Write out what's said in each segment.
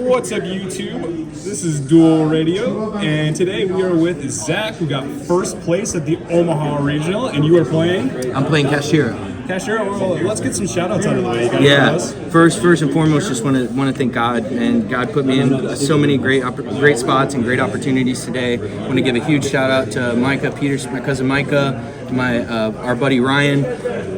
What's up, YouTube? This is Dual Radio, and today we are with Zach, who got first place at the Omaha Regional, and you are playing? I'm playing Kash. Kash, well, let's get some shout-outs out of the way. First and foremost, just want to thank God, and God put me in so many great spots and great opportunities today. I want to give a huge shout-out to Micah Peters, my cousin Micah, our buddy Ryan.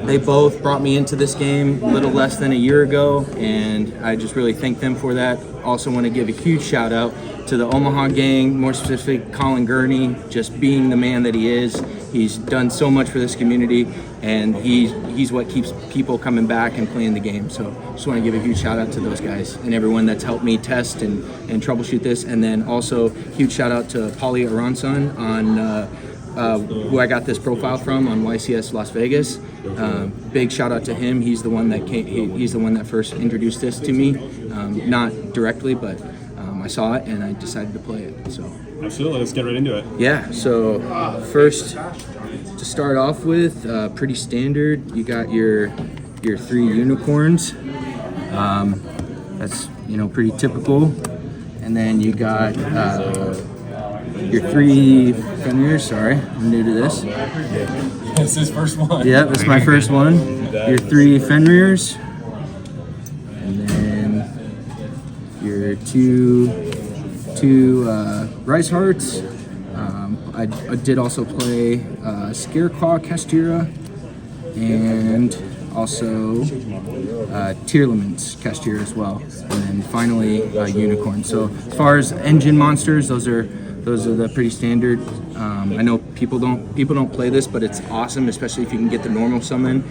They both brought me into this game a little less than a year ago, and I just really thank them for that. Also want to give a huge shout-out to the Omaha gang, more specifically Colin Gurney, just being the man that he is. He's done so much for this community, and he's what keeps people coming back and playing the game. So just want to give a huge shout out to those guys and everyone that's helped me test and troubleshoot this. And then also huge shout out to Paulie Aronson on who I got this profile from on YCS Las Vegas. Big shout out to him. He's the one that he's the one that first introduced this to me, not directly, but I saw it and I decided to play it. So absolutely, let's get right into it. Yeah. So first, to start off with, pretty standard. You got your 3 unicorns. That's pretty typical, and then you got your 3 fenriers. Sorry, I'm new to this. This is his first one. Yeah, this is my first one. Your 3 fenriers, and then your two rice hearts. I did also play Scareclaw Castira and also Tearlaments Castira as well, and then finally Unicorn. So as far as engine monsters, those are the pretty standard. I know people don't play this, but it's awesome, especially if you can get the normal summon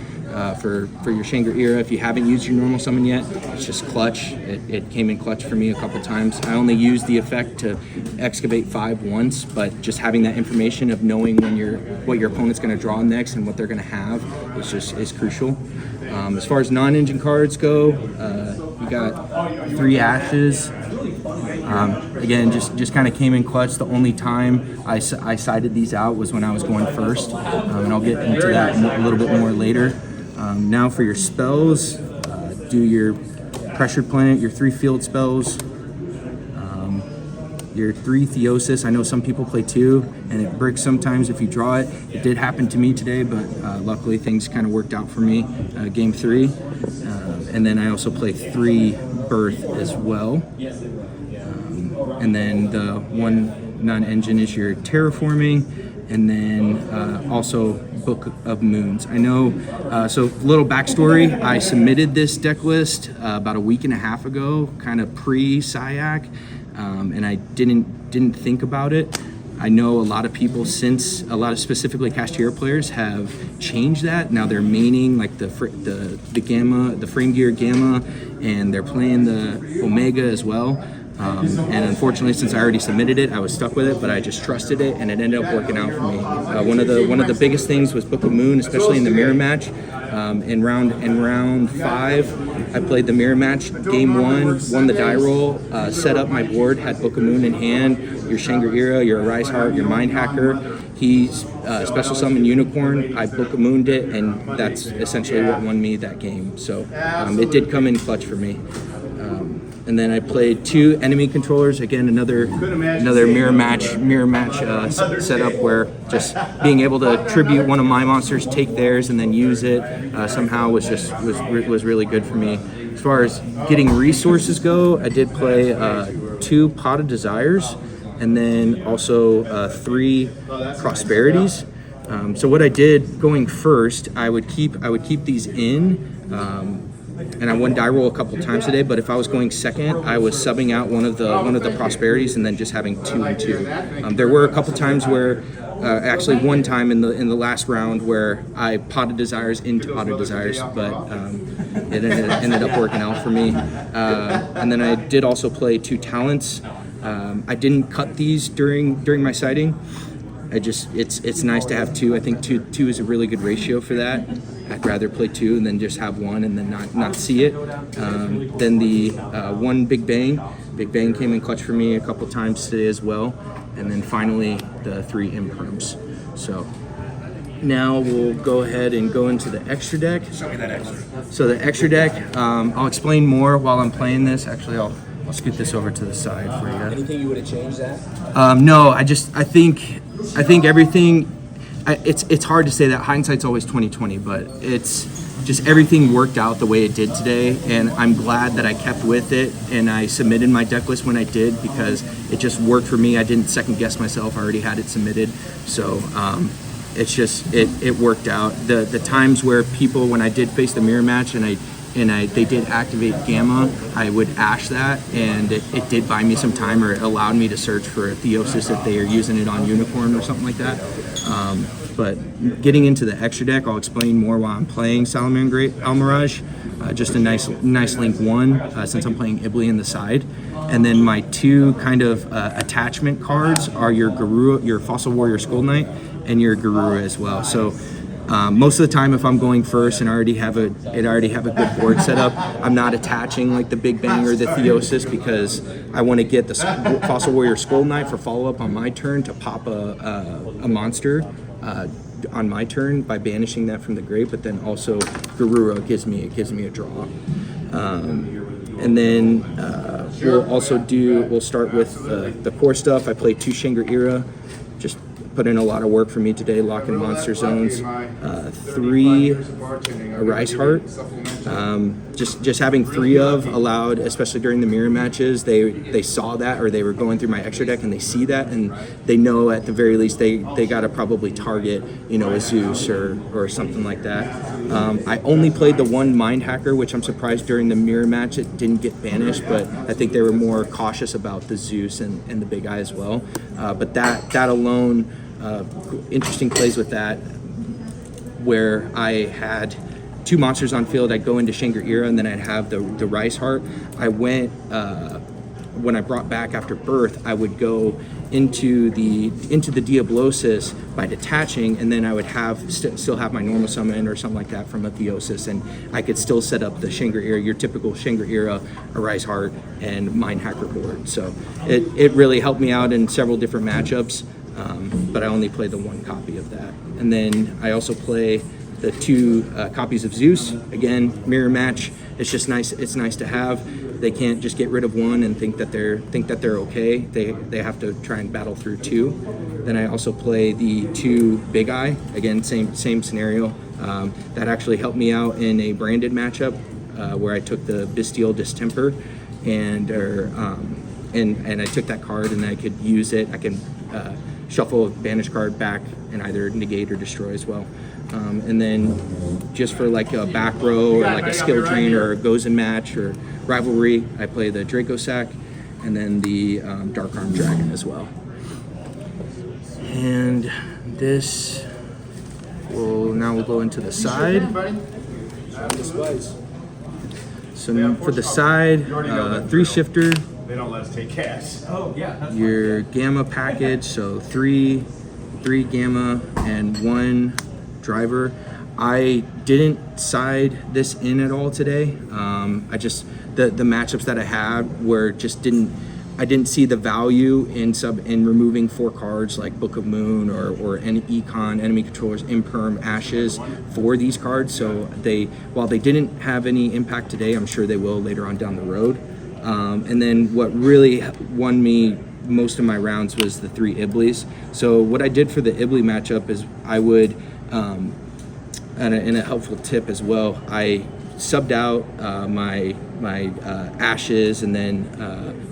for your Shangri-La. If you haven't used your normal summon yet, it's just clutch. It came in clutch for me a couple times. I only used the effect to excavate 5 once, but just having that information of knowing what your opponent's going to draw next and what they're going to have is crucial. As far as non-engine cards go, you got 3 ashes. Again, just kind of came in clutch. The only time I sided these out was when I was going first, and I'll get into that a little bit more later. Now for your spells, do your Pressured Planet, your 3 field spells, your 3 Theosis. I know some people play 2, and it bricks sometimes if you draw it. It did happen to me today, but luckily things kind of worked out for me, game 3. And then I also play 3 Birth as well. And then the 1 non-engine is your Terraforming, and then also Book of Moons. I know, so little backstory, I submitted this deck list about a week and a half ago, kind of pre-SIAC, and I didn't think about it. I know a lot of people, specifically Castira players, have changed that. Now they're maining like the Gamma, the Frame Gear Gamma, and they're playing the Omega as well. And unfortunately, since I already submitted it, I was stuck with it, but I just trusted it, and it ended up working out for me. One of the biggest things was Book of Moon, especially in the mirror match. In round 5, I played the mirror match. Game 1, won the die roll, set up my board, had Book of Moon in hand, your Shangri-La, your Arise Heart, your Mind Hacker. He's special summon Unicorn. I Book of Mooned it, and that's essentially what won me that game. So it did come in clutch for me. And then I played 2 enemy controllers. Again, another mirror match setup where just being able to tribute one of my monsters, take theirs, and then use it somehow was really good for me. As far as getting resources go, I did play 2 Pot of Desires, and then also 3 Prosperities. So what I did going first, I would keep these in. And I won die roll a couple times today, but if I was going second, I was subbing out one of the Prosperities and then just having 2 and 2. There were a couple times where, actually one time in the last round where I potted Desires into potted Desires, but it ended up working out for me. And then I did also play 2 Talents. I didn't cut these during my sighting. It's nice to have 2. I think two is a really good ratio for that. I'd rather play 2 and then just have 1 and then not see it. Then the 1 Big Bang came in clutch for me a couple times today as well. And then finally the 3 Imperms. So now we'll go ahead and go into the extra deck. Show me that extra. So the extra deck, I'll explain more while I'm playing this. Actually, I'll I'll scoot this over to the side for you. Anything you would have changed that? No, I think everything. It's hard to say that. Hindsight's always 20/20, but it's just everything worked out the way it did today, and I'm glad that I kept with it and I submitted my deck list when I did because it just worked for me. I didn't second guess myself. I already had it submitted, so it's just it worked out. The times where people, when I did face the mirror match and they did activate Gamma, I would ash that, and it did buy me some time, or it allowed me to search for a Theosis if they are using it on Unicorn or something like that. But getting into the extra deck, I'll explain more while I'm playing Salamander Almirage. Just a nice link one, since I'm playing Ibli in the side. And then my two kind of attachment cards are your Garura, your Fossil Warrior Skull Knight, and your Garura as well. So most of the time, if I'm going first and I already have a good board set up, I'm not attaching like the Big Bang or the Theosis because I want to get the Fossil Warrior Skull Knight for follow up on my turn to pop a monster on my turn by banishing that from the grave. But then also Garura gives me a draw. And then we'll start with the core stuff. I played 2 Shingra Era, just put in a lot of work for me today, locking monster zones. 3 Rise Heart. Just having 3 of allowed, especially during the mirror matches, they saw that, or they were going through my extra deck and they see that, and they know at the very least they got to probably target, a Zeus or something like that. I only played the 1 Mind Hacker, which I'm surprised during the mirror match it didn't get banished, but I think they were more cautious about the Zeus and the Big Eye as well. But that alone, interesting plays with that, where I had 2 monsters on field. I'd go into Shingra Era, and then I'd have the Rice Heart. I went when I brought back after birth, I would go into the Diablosis by detaching, and then I would have still have my normal summon or something like that from a Theosis, and I could still set up the Shingra Era, your typical Shingra Era, a Rise Heart, and Mind Hacker board. So it really helped me out in several different matchups, but I only played the 1 copy of that. And then I also play the 2 copies of Zeus. Again, mirror match. It's just nice. It's nice to have. They can't just get rid of 1 and think that they're okay. They have to try and battle through 2. Then I also play the 2 Big Eye. Again, same scenario. That actually helped me out in a branded matchup where I took the Bestial Distemper, and I took that card and I could use it. I can shuffle a banish card back and either negate or destroy as well. And then just for like a back row or like a skill drain or a Gozen match or rivalry, I play the Draco Sack and then the Dark Arm Dragon as well. And this we'll go into the side. So for the side, 3 shifter. They don't let us take Kash. Oh yeah. Your Gamma package, so 3 Gamma and 1 driver. I didn't side this in at all today. I just the matchups that I had were just I didn't see the value in removing 4 cards like Book of Moon or any Econ, enemy controllers, Imperm, Ashes for these cards. So while they didn't have any impact today, I'm sure they will later on down the road. And then what really won me most of my rounds was the 3 Iblis. So what I did for the Ibli matchup is I would, and a helpful tip as well, I subbed out my Ashes and then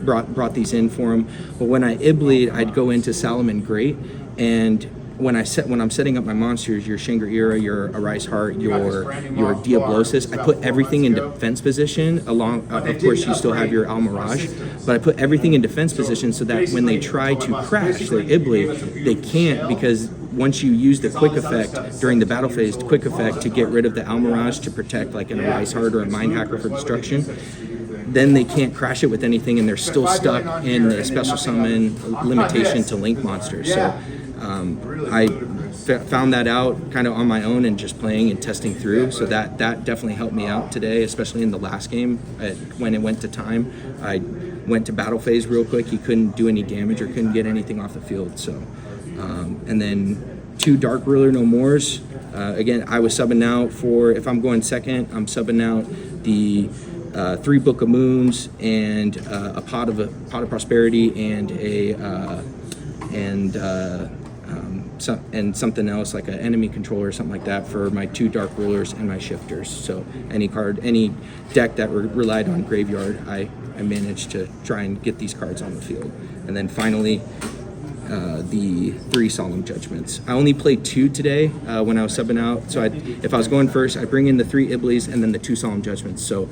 brought these in for him. But when I Ibli'd, I'd go into Salaman Great, and when I'm setting up my monsters, your Shingra Era, your Arise Heart, your Diablosis, I put everything in defense position. Along, of course, you still have your Almirage, but I put everything in defense position so that when they try to crash their Ibli, they can't, because once you use the quick effect during the battle phase, quick effect to get rid of the Almirage to protect like an Arise Heart or a Mind Hacker for destruction, then they can't crash it with anything, and they're still stuck in the special summon limitation to link monsters. So I found that out kind of on my own and just playing and testing through. So that definitely helped me out today, especially in the last game. When it went to time, I went to battle phase real quick. He couldn't do any damage or couldn't get anything off the field. So, and then 2 Dark Ruler No Mores. Again, I was subbing out for, if I'm going second, I'm subbing out the 3 Book of Moons, and a pot of prosperity, and and something else like an enemy controller or something like that for my 2 dark rulers and my shifters. So any deck that relied on graveyard, I managed to try and get these cards on the field. And then finally, the 3 Solemn Judgments. I only played 2 today when I was subbing out. So if I was going first, I bring in the 3 Iblis and then the 2 Solemn Judgments. So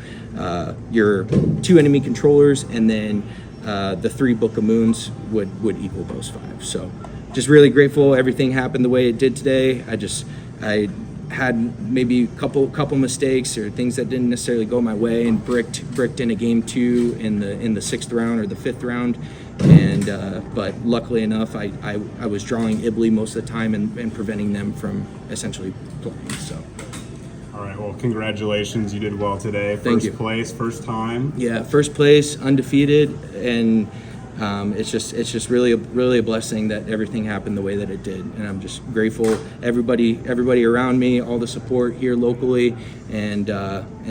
your 2 enemy controllers and then the 3 Book of Moons would equal those 5. So just really grateful everything happened the way it did today. I had maybe a couple mistakes or things that didn't necessarily go my way, and bricked in a game 2 in the 6th round or the 5th round. And but luckily enough, I was drawing Ibli most of the time and preventing them from essentially playing. So. All right. Well, congratulations. You did well today. Thank you. First place, first time. Yeah, first place, undefeated, and it's just really a blessing that everything happened the way that it did, and I'm just grateful everybody around me, all the support here locally, and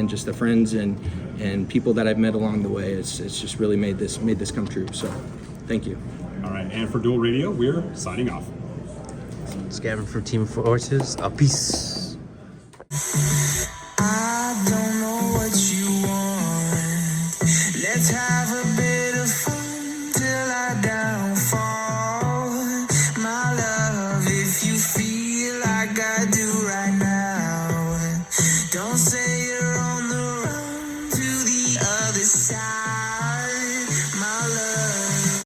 just the friends and people that I've met along the way. It's just really made this come true. So, thank you. All right, and for Dual Radio, we're signing off. It's Gavin from Team Forces. Peace. I don't know what you want. Let's have a bit of fun till I downfall. My love, if you feel like I do right now, don't say you're on the run to the other side.